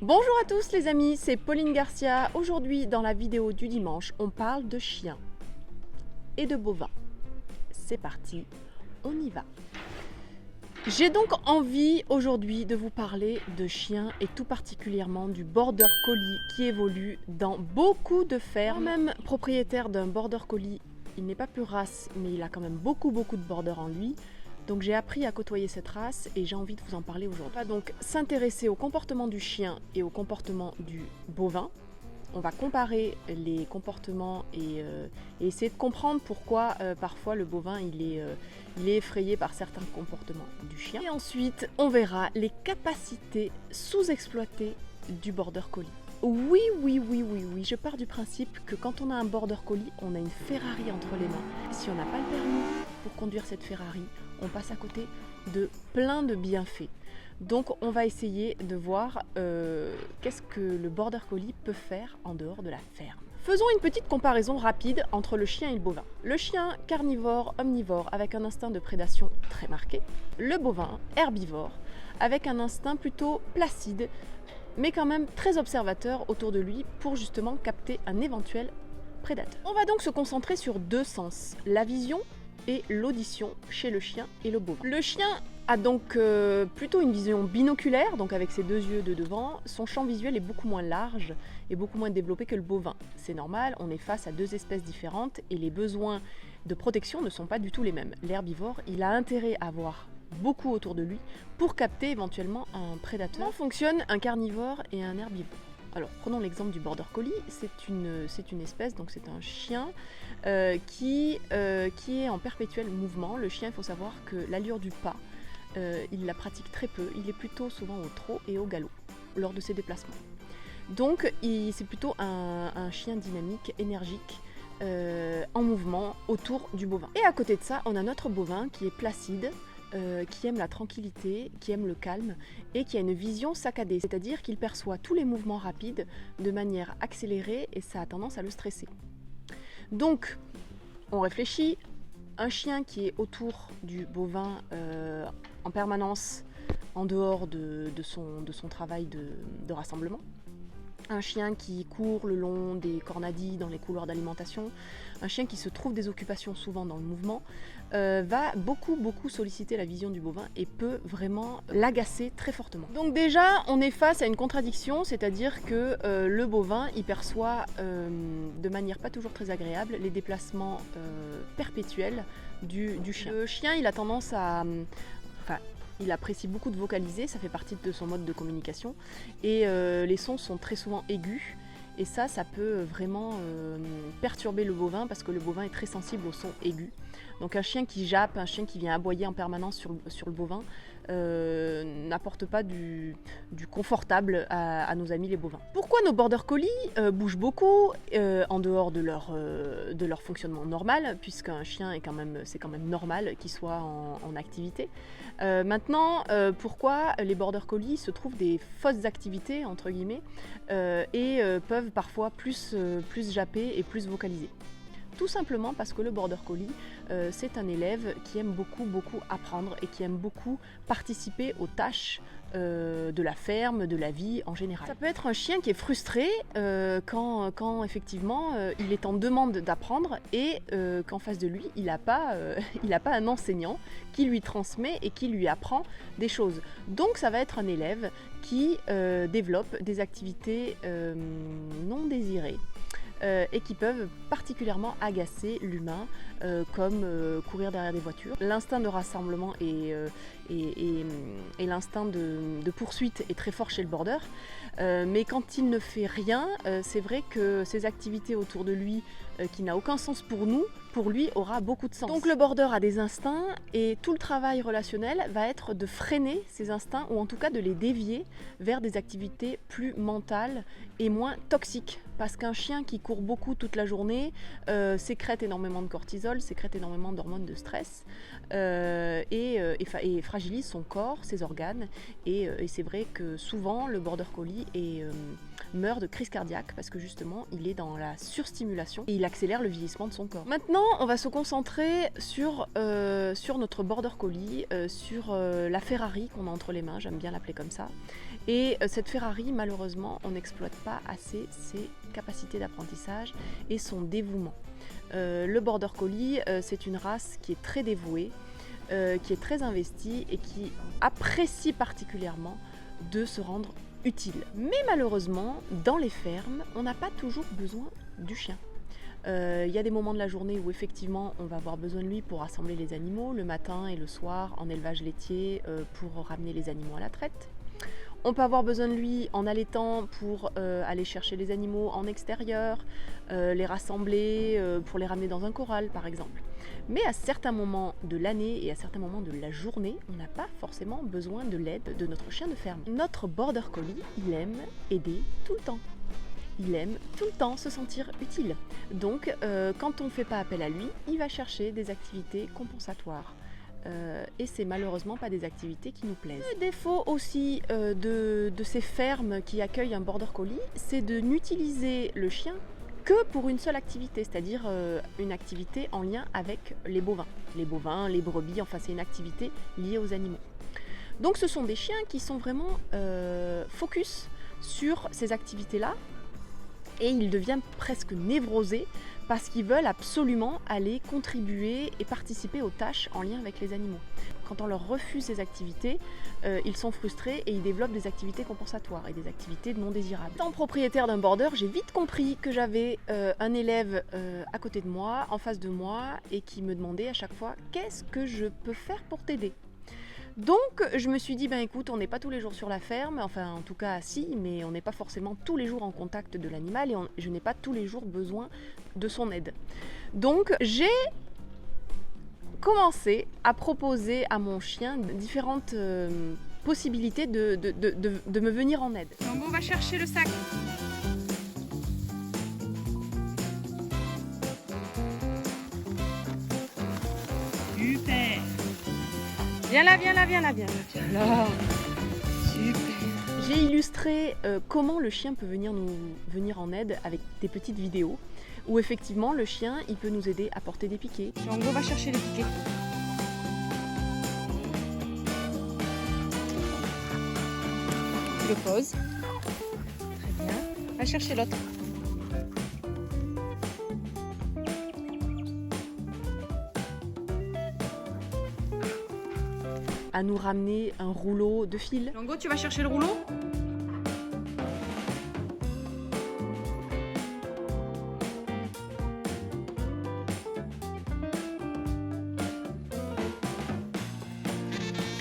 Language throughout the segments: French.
Bonjour à tous les amis, c'est Pauline Garcia. Aujourd'hui dans la vidéo du dimanche, on parle de chiens et de bovins. C'est parti, on y va. J'ai donc envie aujourd'hui de vous parler de chiens et tout particulièrement du Border Collie qui évolue dans beaucoup de fermes. Même propriétaire d'un Border Collie, il n'est pas pure race mais il a quand même beaucoup de Border en lui. Donc j'ai appris à côtoyer cette race et j'ai envie de vous en parler aujourd'hui. On va donc s'intéresser au comportement du chien et au comportement du bovin. On va comparer les comportements et essayer de comprendre pourquoi parfois le bovin il est effrayé par certains comportements du chien. Et ensuite on verra les capacités sous-exploitées du Border Collie. Oui, je pars du principe que quand on a un Border Collie, on a une Ferrari entre les mains. Si on n'a pas le permis pour conduire cette Ferrari, on passe à côté de plein de bienfaits. Donc on va essayer de voir qu'est-ce que le Border Collie peut faire en dehors de la ferme. Faisons une petite comparaison rapide entre le chien et le bovin. Le chien carnivore, omnivore, avec un instinct de prédation très marqué. Le bovin herbivore, avec un instinct plutôt placide, mais quand même très observateur autour de lui pour justement capter un éventuel prédateur. On va donc se concentrer sur deux sens, la vision et l'audition chez le chien et le bovin. Le chien a donc plutôt une vision binoculaire, donc avec ses deux yeux de devant. Son champ visuel est beaucoup moins large et beaucoup moins développé que le bovin. C'est normal, on est face à deux espèces différentes et les besoins de protection ne sont pas du tout les mêmes. L'herbivore, il a intérêt à voir beaucoup autour de lui pour capter éventuellement un prédateur. Comment fonctionne un carnivore et un herbivore? Alors prenons l'exemple du Border Collie, c'est une espèce, donc c'est un chien qui est en perpétuel mouvement. Le chien, il faut savoir que l'allure du pas, il la pratique très peu, il est plutôt souvent au trot et au galop lors de ses déplacements. Donc c'est plutôt un chien dynamique, énergique, en mouvement autour du bovin. Et à côté de ça, on a notre bovin qui est placide, qui aime la tranquillité, qui aime le calme et qui a une vision saccadée, c'est-à-dire qu'il perçoit tous les mouvements rapides de manière accélérée et ça a tendance à le stresser. Donc, on réfléchit, un chien qui est autour du bovin en permanence, en dehors de son travail de rassemblement, un chien qui court le long des cornadis dans les couloirs d'alimentation, un chien qui se trouve des occupations souvent dans le mouvement, va beaucoup solliciter la vision du bovin et peut vraiment l'agacer très fortement. Donc déjà, on est face à une contradiction, c'est-à-dire que le bovin, il perçoit de manière pas toujours très agréable les déplacements perpétuels du chien. Le chien, il a tendance à... il apprécie beaucoup de vocaliser, ça fait partie de son mode de communication et les sons sont très souvent aigus et ça peut vraiment perturber le bovin parce que le bovin est très sensible aux sons aigus. Donc un chien qui jappe, un chien qui vient aboyer en permanence sur le bovin n'apporte pas du confortable à nos amis les bovins. Pourquoi nos Border Collie bougent beaucoup en dehors de leur fonctionnement normal, puisqu'un chien c'est quand même normal qu'il soit en activité. Maintenant, pourquoi les Border Collie se trouvent des fausses activités entre guillemets et peuvent parfois plus japper et plus vocaliser? Tout simplement parce que le Border Collie, c'est un élève qui aime beaucoup apprendre et qui aime beaucoup participer aux tâches de la ferme, de la vie en général. Ça peut être un chien qui est frustré quand effectivement il est en demande d'apprendre et qu'en face de lui, il n'a pas un enseignant qui lui transmet et qui lui apprend des choses. Donc ça va être un élève qui développe des activités non désirées. Et qui peuvent particulièrement agacer l'humain, comme courir derrière des voitures. L'instinct de rassemblement et l'instinct de poursuite est très fort chez le border, mais quand il ne fait rien, c'est vrai que ces activités autour de lui, qui n'a aucun sens pour lui aura beaucoup de sens. Donc le border a des instincts et tout le travail relationnel va être de freiner ces instincts ou en tout cas de les dévier vers des activités plus mentales et moins toxiques. Parce qu'un chien qui court beaucoup toute la journée sécrète énormément de cortisol, sécrète énormément d'hormones de stress et fragilise son corps, ses organes, et c'est vrai que souvent le border collie meurt de crise cardiaque parce que justement il est dans la surstimulation et il accélère le vieillissement de son corps. Maintenant on va se concentrer sur notre border collie, sur la Ferrari qu'on a entre les mains, j'aime bien l'appeler comme ça. Et cette Ferrari, malheureusement, on n'exploite pas assez ses capacités d'apprentissage et son dévouement. Le border collie, c'est une race qui est très dévouée, qui est très investie et qui apprécie particulièrement de se rendre utile. Mais malheureusement, dans les fermes, on n'a pas toujours besoin du chien. Il y a des moments de la journée où effectivement on va avoir besoin de lui pour rassembler les animaux, le matin et le soir en élevage laitier pour ramener les animaux à la traite. On peut avoir besoin de lui en allaitant pour aller chercher les animaux en extérieur, les rassembler pour les ramener dans un corral par exemple. Mais à certains moments de l'année et à certains moments de la journée, on n'a pas forcément besoin de l'aide de notre chien de ferme. Notre border collie, il aime aider tout le temps. Il aime tout le temps se sentir utile. Donc quand on ne fait pas appel à lui, il va chercher des activités compensatoires. Et c'est malheureusement pas des activités qui nous plaisent. Le défaut aussi de ces fermes qui accueillent un border collie, c'est de n'utiliser le chien que pour une seule activité, c'est-à-dire une activité en lien avec les bovins. Les bovins, les brebis, enfin c'est une activité liée aux animaux. Donc ce sont des chiens qui sont vraiment focus sur ces activités-là et ils deviennent presque névrosés parce qu'ils veulent absolument aller contribuer et participer aux tâches en lien avec les animaux. Quand on leur refuse ces activités, ils sont frustrés et ils développent des activités compensatoires et des activités non désirables. Étant propriétaire d'un border, j'ai vite compris que j'avais un élève à côté de moi, en face de moi, et qui me demandait à chaque fois « Qu'est-ce que je peux faire pour t'aider ?» Donc je me suis dit, ben écoute, on n'est pas tous les jours sur la ferme, enfin en tout cas si, mais on n'est pas forcément tous les jours en contact de l'animal et je n'ai pas tous les jours besoin de son aide. Donc j'ai commencé à proposer à mon chien différentes possibilités de me venir en aide. Donc on va chercher le sac. Super. Viens là, viens là, viens là, viens là. Viens là. Super. J'ai illustré comment le chien peut venir nous venir en aide avec des petites vidéos où effectivement le chien il peut nous aider à porter des piquets. Donc on va chercher les piquets. Tu le poses. Très bien. Va chercher l'autre. À nous ramener un rouleau de fil. Longo, tu vas chercher le rouleau?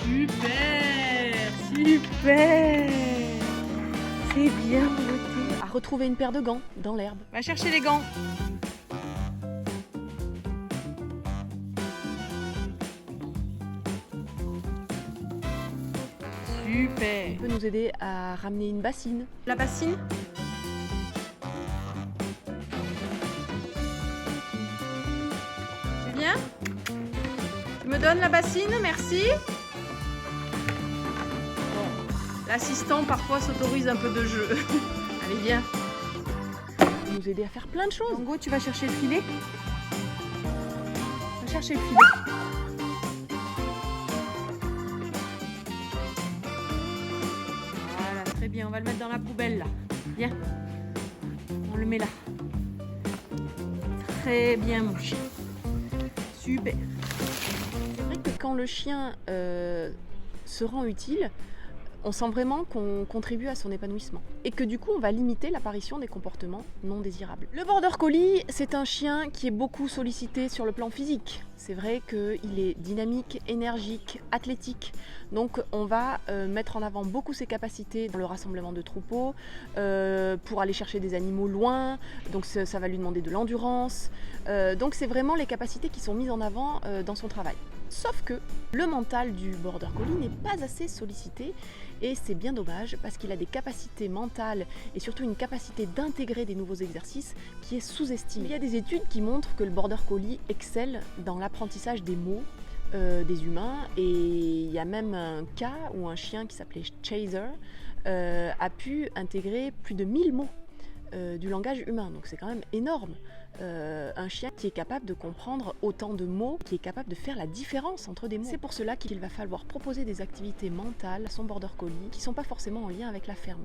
Super! Super! C'est bien beauté. À retrouver une paire de gants dans l'herbe. Va chercher les gants. Super. Il peut nous aider à ramener une bassine. La bassine. Tu viens? Tu me donnes la bassine, merci. Bon, l'assistant parfois s'autorise un peu de jeu. Allez, viens. Il peut nous aider à faire plein de choses. Longo, tu vas chercher le filet. Va chercher le filet. Très bien, on va le mettre dans la poubelle là. Viens. On le met là. Très bien mon chien. Super. C'est vrai que quand le chien se rend utile, on sent vraiment qu'on contribue à son épanouissement. Et que du coup, on va limiter l'apparition des comportements non désirables. Le border collie, c'est un chien qui est beaucoup sollicité sur le plan physique. C'est vrai qu'il est dynamique, énergique, athlétique. Donc on va mettre en avant beaucoup ses capacités dans le rassemblement de troupeaux, pour aller chercher des animaux loin, donc ça va lui demander de l'endurance. Donc c'est vraiment les capacités qui sont mises en avant dans son travail. Sauf que le mental du border collie n'est pas assez sollicité et c'est bien dommage parce qu'il a des capacités mentales et surtout une capacité d'intégrer des nouveaux exercices qui est sous-estimée. Il y a des études qui montrent que le border collie excelle dans l'apprentissage des mots, des humains, et il y a même un cas où un chien qui s'appelait Chaser a pu intégrer plus de 1000 mots du langage humain, donc c'est quand même énorme. Un chien qui est capable de comprendre autant de mots, qui est capable de faire la différence entre des mots. C'est pour cela qu'il va falloir proposer des activités mentales à son border collie qui ne sont pas forcément en lien avec la ferme,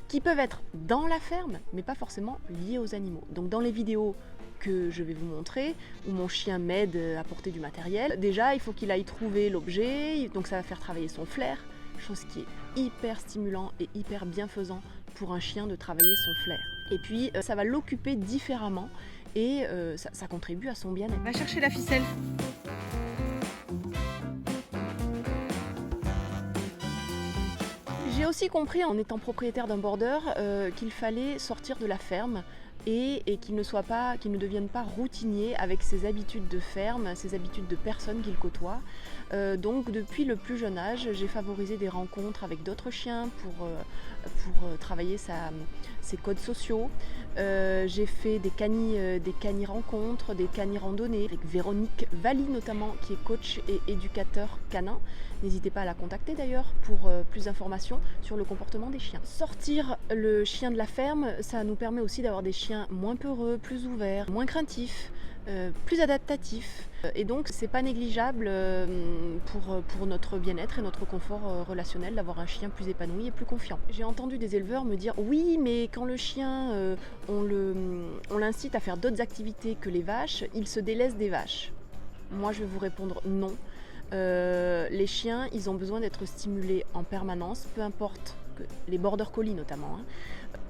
qui peuvent être dans la ferme, mais pas forcément liées aux animaux. Donc dans les vidéos que je vais vous montrer, où mon chien m'aide à porter du matériel, déjà il faut qu'il aille trouver l'objet, donc ça va faire travailler son flair, chose qui est hyper stimulant et hyper bienfaisant pour un chien de travailler son flair. Et puis ça va l'occuper différemment et ça contribue à son bien-être. Va chercher la ficelle. J'ai aussi compris en étant propriétaire d'un border qu'il fallait sortir de la ferme et qu'il ne devienne pas routinier avec ses habitudes de ferme, ses habitudes de personnes qu'il côtoie. Donc depuis le plus jeune âge, j'ai favorisé des rencontres avec d'autres chiens pour travailler ses codes sociaux. J'ai fait des cani rencontres, des cani randonnées avec Véronique Valli notamment, qui est coach et éducateur canin. N'hésitez pas à la contacter d'ailleurs pour plus d'informations sur le comportement des chiens. Sortir le chien de la ferme, ça nous permet aussi d'avoir des chiens moins peureux, plus ouverts, moins craintifs, plus adaptatifs. Et donc c'est pas négligeable pour notre bien-être et notre confort relationnel d'avoir un chien plus épanoui et plus confiant. J'ai entendu des éleveurs me dire oui, mais quand le chien on l'incite à faire d'autres activités que les vaches, il se délaisse des vaches. Moi je vais vous répondre non. Les chiens, ils ont besoin d'être stimulés en permanence, peu importe, que les border collies notamment,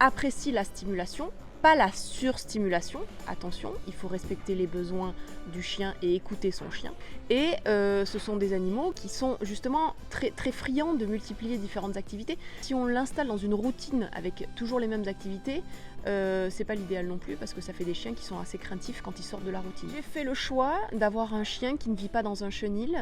apprécient la stimulation, pas la surstimulation. Attention, il faut respecter les besoins du chien et écouter son chien. Et ce sont des animaux qui sont justement très, très friands de multiplier différentes activités. Si on l'installe dans une routine avec toujours les mêmes activités, c'est pas l'idéal non plus, parce que ça fait des chiens qui sont assez craintifs quand ils sortent de la routine. J'ai fait le choix d'avoir un chien qui ne vit pas dans un chenil,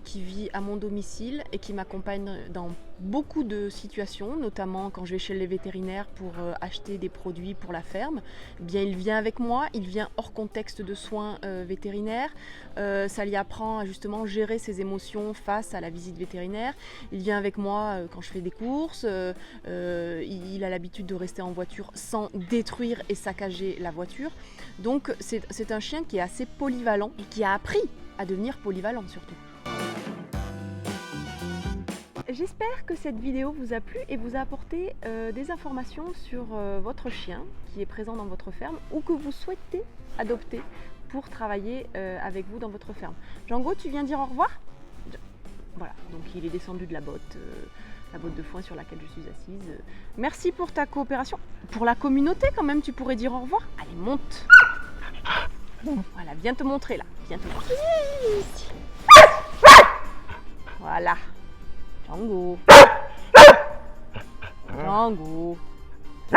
qui vit à mon domicile et qui m'accompagne dans beaucoup de situations, notamment quand je vais chez les vétérinaires pour acheter des produits pour la ferme. Eh bien, il vient avec moi, il vient hors contexte de soins vétérinaires. Ça lui apprend à justement gérer ses émotions face à la visite vétérinaire. Il vient avec moi quand je fais des courses. Il a l'habitude de rester en voiture sans détruire et saccager la voiture. Donc c'est un chien qui est assez polyvalent et qui a appris à devenir polyvalent surtout. J'espère que cette vidéo vous a plu et vous a apporté des informations sur votre chien qui est présent dans votre ferme ou que vous souhaitez adopter pour travailler avec vous dans votre ferme. Django, tu viens dire au revoir ? Voilà, donc il est descendu de la botte de foin sur laquelle je suis assise. Merci pour ta coopération. Pour la communauté quand même, tu pourrais dire au revoir. Allez, monte. Voilà, viens te montrer là. Viens te montrer. Voilà. Django. Django. Si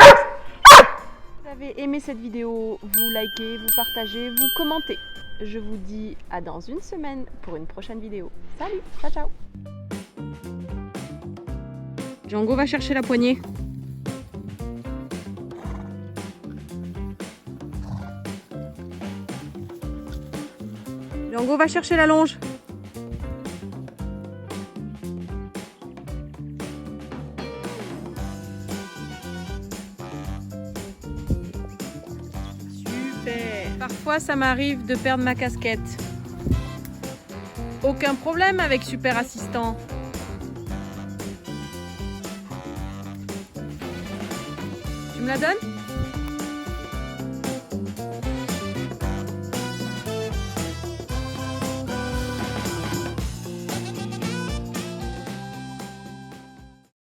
vous avez aimé cette vidéo, vous likez, vous partagez, vous commentez. Je vous dis à dans une semaine pour une prochaine vidéo. Salut, ciao ciao. Django va chercher la poignée. Django va chercher la longe. Super. Parfois ça m'arrive de perdre ma casquette. Aucun problème avec Super Assistant. Tu me la donnes ?